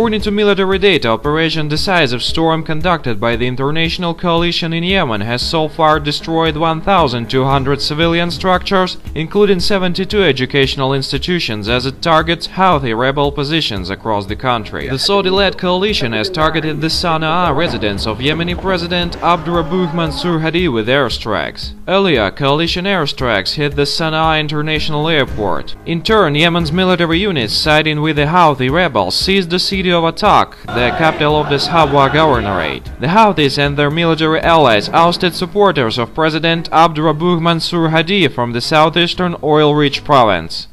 According to military data, Operation Decisive Storm conducted by the international coalition in Yemen has so far destroyed 1,200 civilian structures, including 72 educational institutions, as it targets Houthi rebel positions across the country. The Saudi-led coalition has targeted the Sana'a residence of Yemeni President Abdurrahman Mansur Hadi with airstrikes. Earlier, coalition airstrikes hit the Sana'a International Airport. In turn, Yemen's military units, siding with the Houthi rebels, seized the city of Atak, the capital of the Sabwa Governorate. The Houthis and their military allies ousted supporters of President Abdurrahman Mansur Hadi from the southeastern oil-rich province.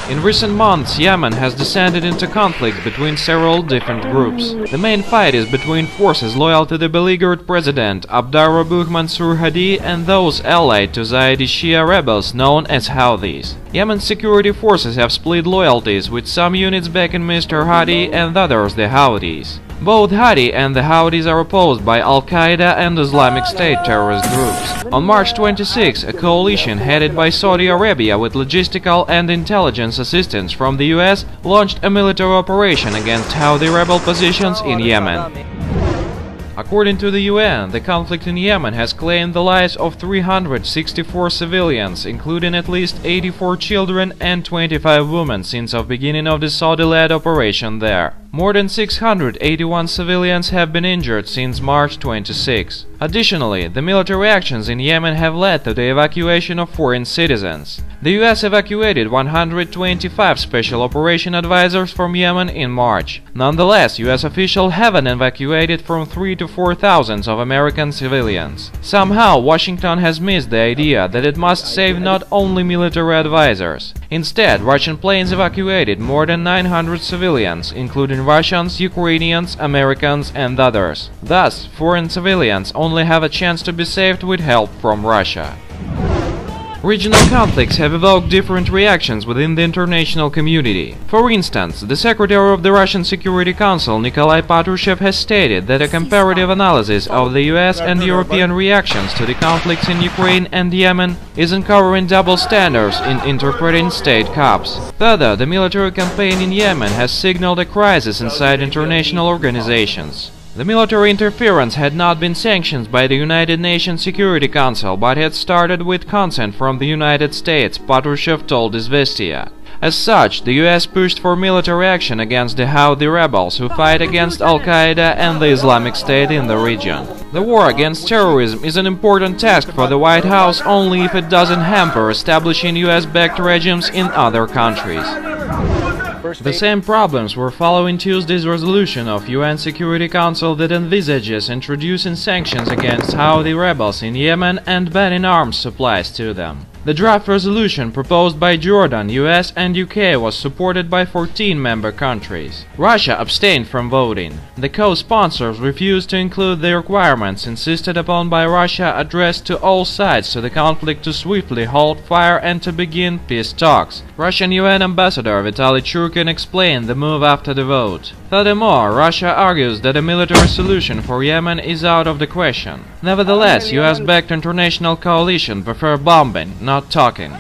In recent months, Yemen has descended into conflict between several different groups. The main fight is between forces loyal to the beleaguered president Abdurrahman Mansur Hadi and those allied to Zaidi Shia rebels known as Houthis. Yemen's security forces have split loyalties, with some units backing Mr. Hadi and others the Houthis. Both Hadi and the Houthis are opposed by Al-Qaeda and Islamic State terrorist groups. On March 26, a coalition headed by Saudi Arabia with logistical and intelligence assistance from the US launched a military operation against Houthi rebel positions in Yemen. According to the UN, the conflict in Yemen has claimed the lives of 364 civilians, including at least 84 children and 25 women since the beginning of the Saudi-led operation there. More than 681 civilians have been injured since March 26. Additionally, the military actions in Yemen have led to the evacuation of foreign citizens. The US evacuated 125 special operation advisors from Yemen in March. Nonetheless, US officials haven't evacuated from 3,000 to 4,000 of American civilians. Somehow, Washington has missed the idea that it must save not only military advisors. Instead, Russian planes evacuated more than 900 civilians, including Russians, Ukrainians, Americans, and others. Thus, foreign civilians only have a chance to be saved with help from Russia. Regional conflicts have evoked different reactions within the international community. For instance, the Secretary of the Russian Security Council, Nikolai Patrushev, has stated that a comparative analysis of the US and European reactions to the conflicts in Ukraine and Yemen is uncovering double standards in interpreting state cops. Further, the military campaign in Yemen has signaled a crisis inside international organizations. The military interference had not been sanctioned by the United Nations Security Council, but had started with consent from the United States, Patrushev told Izvestia. As such, the US pushed for military action against the Houthi rebels who fight against Al-Qaeda and the Islamic State in the region. The war against terrorism is an important task for the White House only if it doesn't hamper establishing US-backed regimes in other countries. The same problems were following Tuesday's resolution of UN Security Council that envisages introducing sanctions against Houthi rebels in Yemen and banning arms supplies to them. The draft resolution proposed by Jordan, US and UK was supported by 14 member countries. Russia abstained from voting. The co-sponsors refused to include the requirements insisted upon by Russia addressed to all sides to the conflict to swiftly halt fire and to begin peace talks. Russian UN Ambassador Vitaly Churkin explained the move after the vote. Furthermore, Russia argues that a military solution for Yemen is out of the question. Nevertheless, US-backed international coalition prefer bombing, not talking.